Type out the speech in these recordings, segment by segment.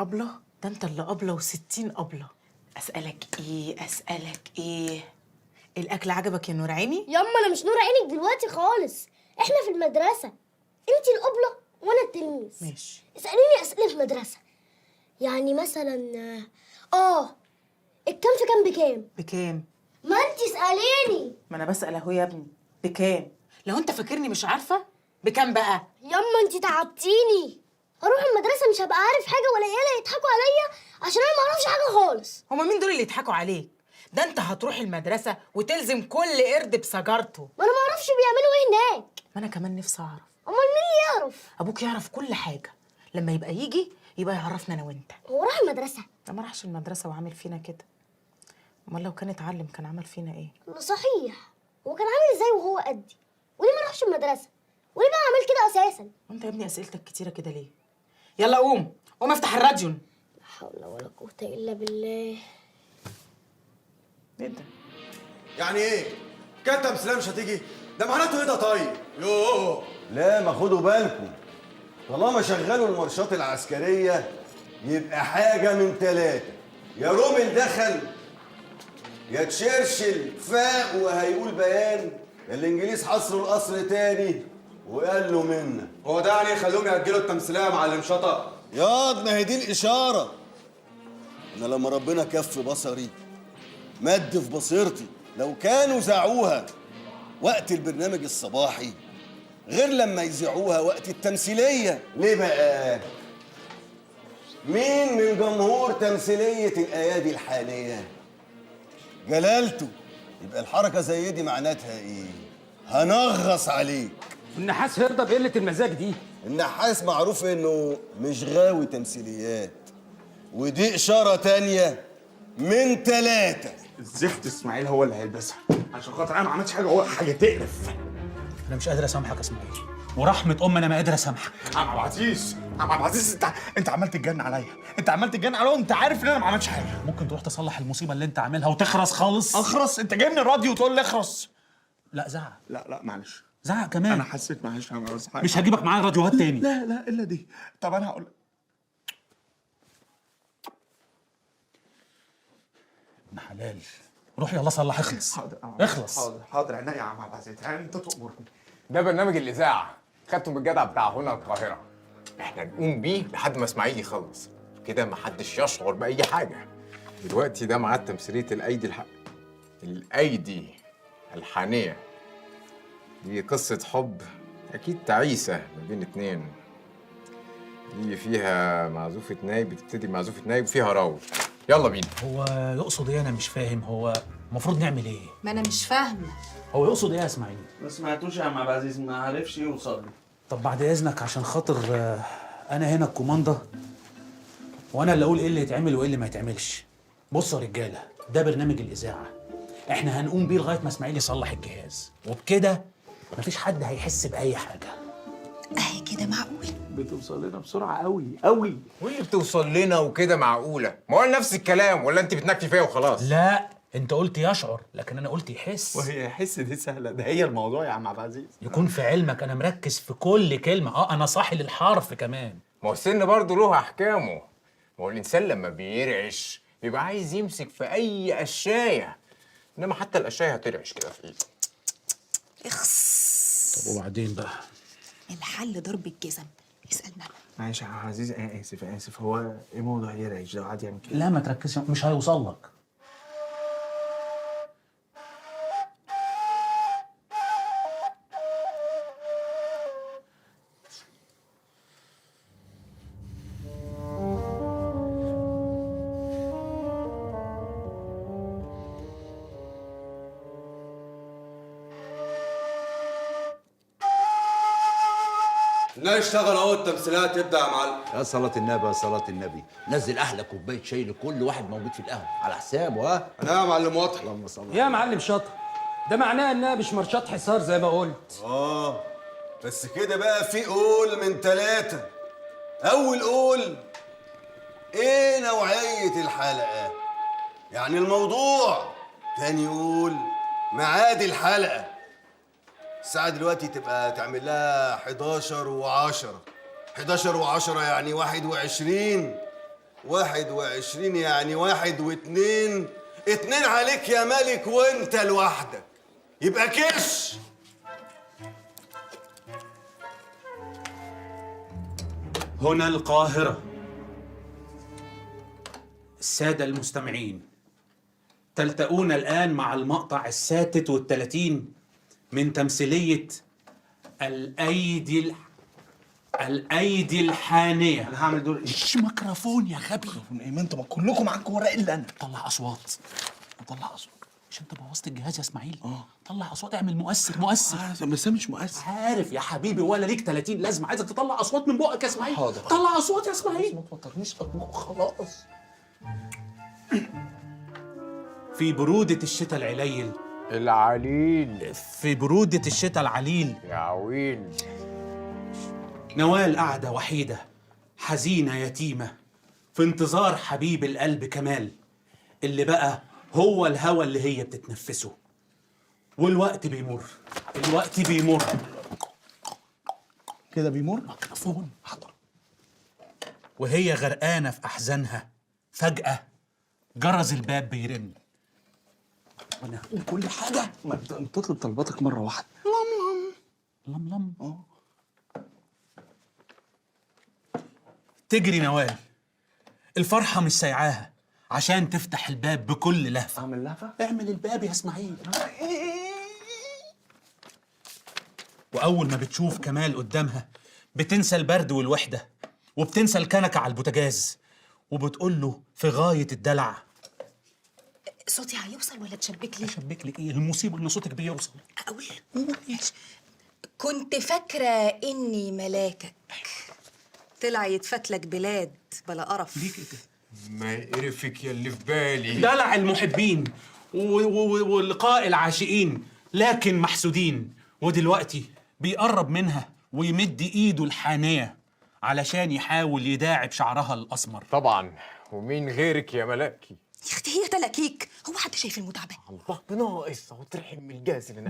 أبلة؟ ده أنت اللي أبلة و60 أبلة. أسألك إيه؟ الأكل عجبك يا نور عيني؟ ياما انا مش نور عينك دلوقتي خالص، احنا في المدرسه، انت الابله وانا التلميذ. ماشي. اساليني اسئله في مدرسه، يعني مثلا الكام في كام بكام؟ بكام؟ ما انت اساليني. ما أنا بسأل أهو يا ابني. بكام؟ لو أنت فاكرني مش عارفة بكام بقى؟ ياما انت تعبتيني، هروح المدرسه مش هبقى عارف حاجه ولا عيالة يضحكوا عليا عشان انا ما اعرفش حاجه خالص. هما مين دول اللي يضحكوا عليك؟ ده أنت هتروح المدرسة وتلزم كل قرد بسجارته. ما انا ما اعرفش بيعملوا ايه هناك. ما أنا كمان نفسي أعرف. امال مين اللي يعرف؟ أبوك يعرف كل حاجة، لما يبقى يجي يبقى يعرفنا أنا وأنت. هو راح المدرسه؟ ده ما راحش المدرسة وعامل فينا كده. امال لو كان اتعلم كان عمل فينا ايه؟ صحيح، هو كان عامل ازاي وهو قدي؟ وليه ما راحش المدرسه؟ وليه بقى عمل كده اساسا؟ وانت يا ابني اسئلتك كتيره كده ليه؟ يلا قوم افتح الراديو. لا حول ولا قوه الا بالله. ايه ده؟ يعني ايه؟ كتم سلام مش هتيجي؟ ده معناته ايه ده طيب؟ يوه لا، ما خدوا بالكم، طالما شغلوا المارشات العسكرية يبقى حاجة من ثلاثة: يا رومل دخل، يا تشرشل فاق وهيقول بيان، يا الإنجليز حصروا القصر تاني وقال له منا. هو ده يعني يخلوهم يأجلوا التمثيلية مع الانشطة؟ ياض ما هي دي الإشارة. أنا لما ربنا كف بصري مد في بصيرتي، لو كانوا زعوها وقت البرنامج الصباحي غير لما يذيعوها وقت التمثيلية. ليه بقى؟ مين من جمهور تمثيلية الأيادي الحالية جلالته؟ يبقى الحركة زي دي معناتها إيه؟ هنغص عليك. النحاس هيرضى بقلة المزاج دي؟ النحاس معروف إنه مش غاوي تمثيليات، ودي إشارة تانية من ثلاثة. الزفت اسماعيل هو اللي هيلبسها عشان خاطر انا ما عملتش حاجه، هو حاجه تقرف. انا مش قادر اسامحك يا اسماعيل، ورحمة انا ما قادر اسامحك. عم عبد العزيز، عم عبد العزيز، انت عمال تتجن عليا، انت عمال تتجن عليا وانت عارف ان انا ما عملتش حاجه. ممكن تروح تصلح المصيبة اللي انت عاملها وتخرس خالص؟ اخرس؟ انت جاي من الراديو وتقول لي اخرس؟ لا زعق. لا معلش، زعق كمان. انا حسيت معلش، انا بس حاجة. مش هجيبك معايا راديوهات تاني. لا الا دي. طب انا هقول ابن حلال، روح يلا صلح، اخلص. حاضر اخلص. حاضر عينيا يا عم عبد العزيز، انت تؤمرني. ده برنامج الإذاعة، خدته من الجدع بتاع هنا القاهرة. احنا نقوم بيه لحد ما اسماعيل يخلص، كده محدش يشعر بأي حاجة. دلوقتي ده ميعاد تمثيلية الأيدي الحانية. دي قصة حب أكيد تعيسة ما بين اتنين. دي فيها معزوفة نايب، بتبتدي معزوفة نايب وفيها راوي. يلا بينا. هو يقصد ايه؟ انا مش فاهم. هو المفروض نعمل ايه؟ ما انا مش فاهمه. هو يقصد ايه يا اسماعيل؟ ما سمعتوش يا عم عبد العزيز، ما عرفش يوصل لي. طب بعد اذنك، عشان خاطر انا هنا الكوماندا، وانا اللي اقول ايه اللي يتعمل وايه اللي ما يتعملش. بصوا يا رجاله، ده برنامج الاذاعه، احنا هنقوم بيه لغايه ما اسماعيل يصلح الجهاز، وبكده مفيش حد هيحس باي حاجه. اهي كده معقول. بتوصل لنا بسرعه قوي قوي. واللي بتوصل لنا وكده معقولة؟ ما هو نفس الكلام، ولا انت بتنكفي فيا وخلاص؟ لا، انت قلت يشعر، لكن انا قلت يحس. وهي حس دي سهله، ده هي الموضوع يا عم عبد العزيز. يكون في علمك انا مركز في كل كلمه، انا صاحي للحرف كمان. ما هو السن برضه له احكامه. ما هو الانسان لما بيرعش بيبقى عايز يمسك في اي قشايه، انما حتى القشايه هترعش كده في ايده. اخس. طب وبعدين بقى؟ الحل ضرب الجزم. اسالنا. معلش يا عم عزيز، انا اسف هو ايه موضوع يرعش ده عادي يعني كده؟ لا ما تركزش، مش هيوصل لك. اشتغل اهو، التمثيلات تبدا يا معلم. يا صلاة النبي يا صلاة النبي، نزل أحلى كوباية شاي لكل واحد موجود في القهوة على حسابه. ها انا يا معلم واضح. اللهم صل يا معلم شاطر، ده معناه انها مش مارشات حصار زي ما قلت. بس كده بقى في قول من ثلاثة. أول قول: إيه نوعية الحلقة؟ يعني الموضوع. تاني قول: ميعاد الحلقة. الساعة دلوقتي تبقى تعمل لها 11 و10. 11 و10 يعني 21. 21 يعني 1 و2. 2 عليك يا ملك وانت لوحدك، يبقى كش. هنا القاهرة. السادة المستمعين، تلتقون الآن مع المقطع السادس والثلاثين من تمثيلية الأيدي الحانية. انا هعمل دور ايه؟ مش ميكروفون يا غبي. ايه ما انتوا كلكم معاكم ورق الا انا. طلع أصوات. طلع أصوات. مش أنت بوظت الجهاز يا إسماعيل؟ طلع أصوات، اعمل مؤثر. بس مش مؤثر. عارف يا حبيبي، ولا ليك 30 لازمة. عايزك تطلع أصوات من بقك يا إسماعيل. حاضر. طلع أصوات يا إسماعيل. ما توترنيش ارجوك خلاص. في برودة الشتاء العليل. في برودة الشتاء العليل. يا عويل. نوال قاعدة وحيدة حزينة يتيمة في انتظار حبيب القلب كمال، اللي بقى هو الهوى اللي هي بتتنفسه. والوقت بيمر. كده بيمر. ميكروفون. حاضر. وهي غرقانة في أحزانها، فجأة جرس الباب بيرن. وانا هقول كل حاجة. ما تطلب طلباتك مرة واحدة. لم تجري نوال، الفرحة مش سايعاها عشان تفتح الباب بكل لهفة. اعمل لهفة؟ اعمل الباب يا اسماعيل. وأول ما بتشوف كمال قدامها بتنسى البرد والوحدة، وبتنسى الكنكة على البوتاجاز، وبتقول له في غاية الدلع: صوتي هيوصل ولا تشبك لي؟ أشبك لك إيه؟ المصيبة إن صوتك بيوصل. اقول كنت فاكره اني ملاكك، طلع يتفتلك بلاد بلا قرف. ليه كده؟ ما يقرفك يا اللي في بالي. دلع المحبين ولقاء العاشقين، لكن محسودين. ودلوقتي بيقرب منها ويمد ايده الحانية علشان يحاول يداعب شعرها الأسمر. طبعا، ومين غيرك يا ملاكي؟ يا اختي هي تلاكيك، هو حد شايف المتعبه؟ الله، بناقص اهو ترحم من الجاز اللي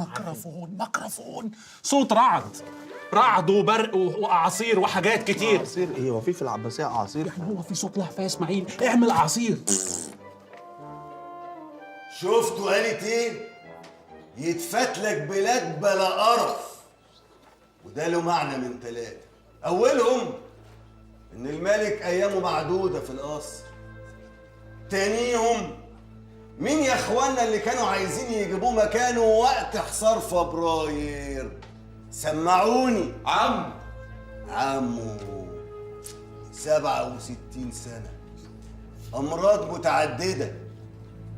ميكروفون. صوت رعد وبرق واعاصير وحاجات كتير. اعاصير ايه؟ هو في العباسية اعاصير؟ يعني هو في صوت لهفة يا اسماعيل؟ اعمل اعاصير. شفتوا قالت ايه؟ يتفتلك بلاد بلا قرف. وده له معنى من 3. اولهم ان الملك ايامه معدوده في القصر. تانيهم مين يا اخوانا اللي كانوا عايزين يجيبوه مكانه وقت حصار فبراير؟ سمعوني. عمو 67 سنة، أمراض متعددة،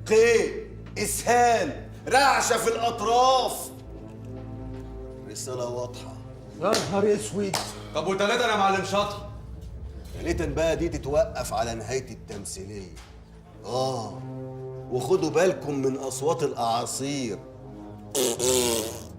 قيء، إسهال، رعشة في الأطراف. رسالة واضحة. يا نهار اسود. طب و3 انا معلم شاطر. يا ليت بقى دي تتوقف على نهاية التمثيلية. وخدوا بالكم من أصوات الأعاصير.